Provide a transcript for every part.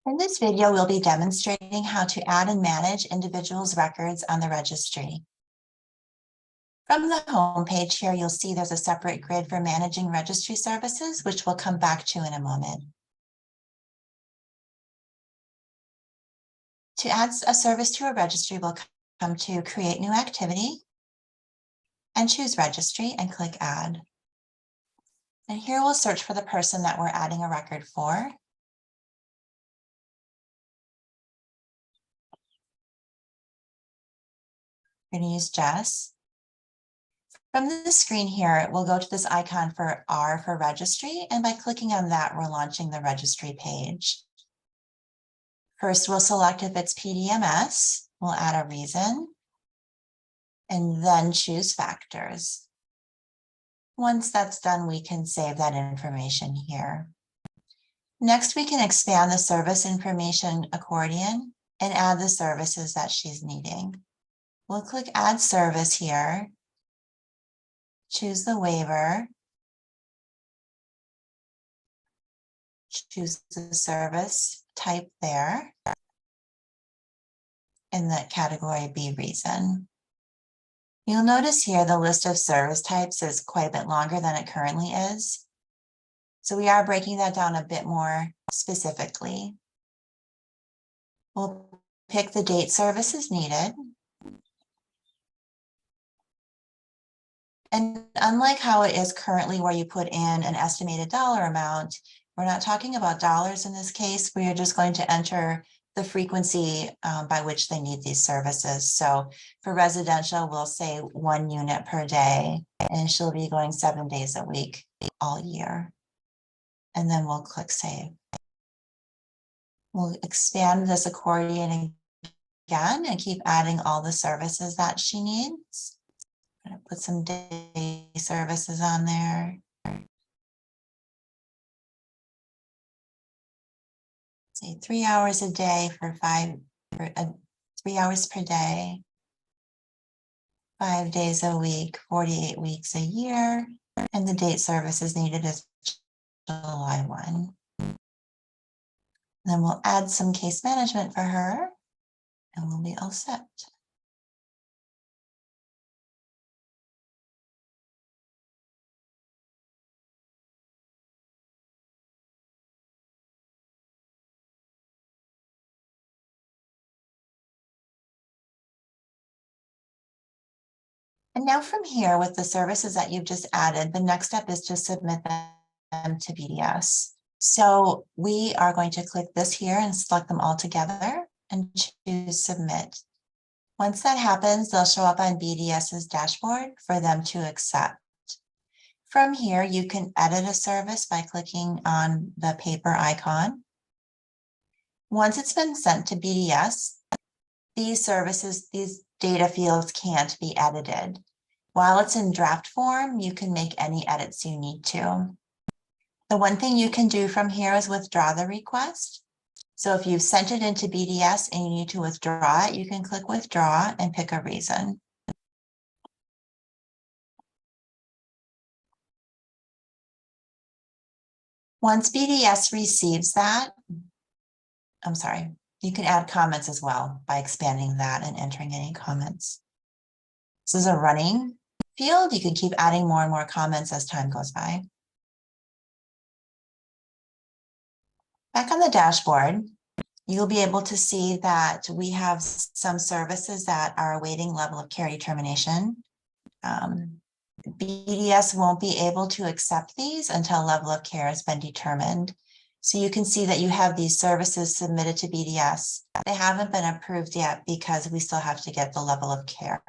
In this video, we'll be demonstrating how to add and manage individuals' records on the registry. From the home page here, you'll see there's a separate grid for managing registry services, which we'll come back to in a moment. To add a service to a registry, we'll come to Create New Activity and choose Registry and click Add. And here we'll search for the person that we're adding a record for. We're going to use Jess. From the screen here, we'll go to this icon for R for registry, and by clicking on that, we're launching the registry page. First, we'll select if it's PDMS, we'll add a reason, and then choose factors. Once that's done, we can save that information here. Next, we can expand the service information accordion and add the services that she's needing. We'll click Add Service here. Choose the waiver, choose the service type there, and the category B reason. You'll notice here the list of service types is quite a bit longer than it currently is. So we are breaking that down a bit more specifically. We'll pick the date services needed. And unlike how it is currently where you put in an estimated dollar amount, we're not talking about dollars in this case. We are just going to enter the frequency by which they need these services. So for residential, we'll say 1 unit per day, and she'll be going 7 days a week all year. And then we'll click Save. We'll expand this accordion again and keep adding all the services that she needs. I'm going to put some day services on there. Say 3 hours a day for 3 hours per day, 5 days a week, 48 weeks a year, and the date services needed is July 1. Then we'll add some case management for her, and we'll be all set. And now from here, with the services that you've just added, the next step is to submit them to BDS. So we are going to click this here and select them all together and choose Submit. Once that happens, they'll show up on BDS's dashboard for them to accept. From here, you can edit a service by clicking on the paper icon. Once it's been sent to BDS, these services, these data fields can't be edited. While it's in draft form, you can make any edits you need to. The one thing you can do from here is withdraw the request. So if you've sent it into BDS and you need to withdraw it, you can click Withdraw and pick a reason. Once BDS receives that, you can add comments as well by expanding that and entering any comments. This is a running field. You can keep adding more and more comments as time goes by. Back on the dashboard, you'll be able to see that we have some services that are awaiting level of care determination. BDS won't be able to accept these until level of care has been determined. So you can see that you have these services submitted to BDS. They haven't been approved yet because we still have to get the level of care.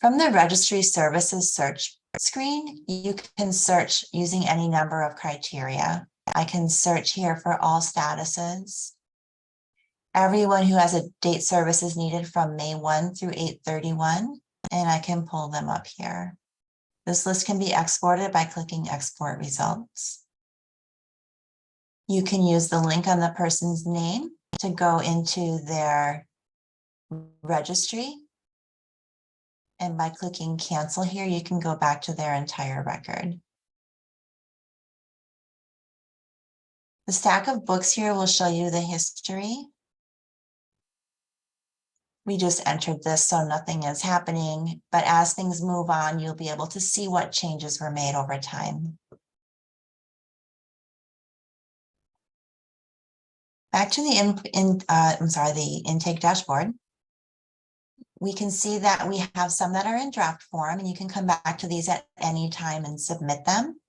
From the registry services search screen, you can search using any number of criteria. I can search here for all statuses. Everyone who has a date services needed from May 1 through 8/31, and I can pull them up here. This list can be exported by clicking Export Results. You can use the link on the person's name to go into their registry. And by clicking Cancel here, you can go back to their entire record. The stack of books here will show you the history. We just entered this, so nothing is happening, but as things move on, you'll be able to see what changes were made over time. Back to the intake dashboard. We can see that we have some that are in draft form, and you can come back to these at any time and submit them.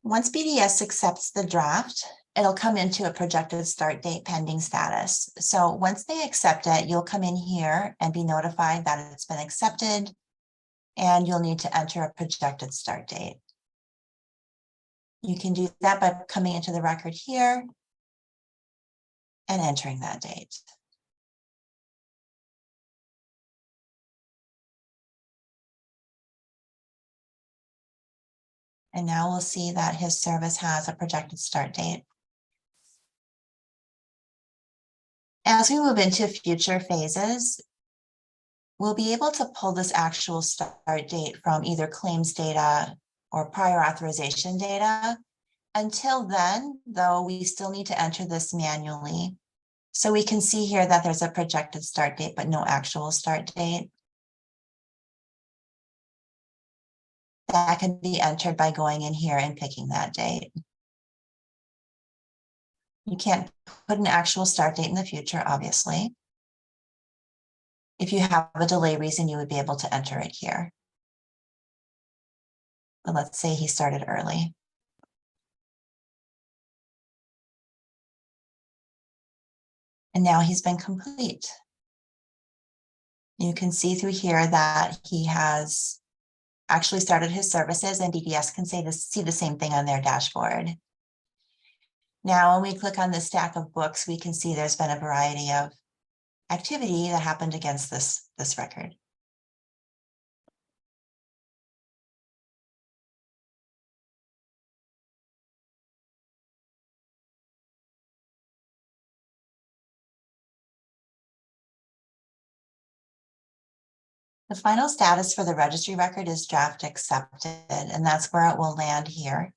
Once BDS accepts the draft, it'll come into a projected start date pending status. So once they accept it, you'll come in here and be notified that it's been accepted, and you'll need to enter a projected start date. You can do that by coming into the record here and entering that date. And now we'll see that his service has a projected start date. As we move into future phases, we'll be able to pull this actual start date from either claims data or prior authorization data. Until then, though, we still need to enter this manually. So we can see here that there's a projected start date, but no actual start date. That can be entered by going in here and picking that date. You can't put an actual start date in the future, obviously. If you have a delay reason, you would be able to enter it here. But let's say he started early. And now he's been complete. You can see through here that he has actually started his services, and BDS can see the same thing on their dashboard. Now, when we click on the stack of books, we can see there's been a variety of activity that happened against this record. The final status for the registry record is draft accepted, and that's where it will land here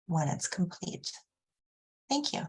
when it's complete. Thank you.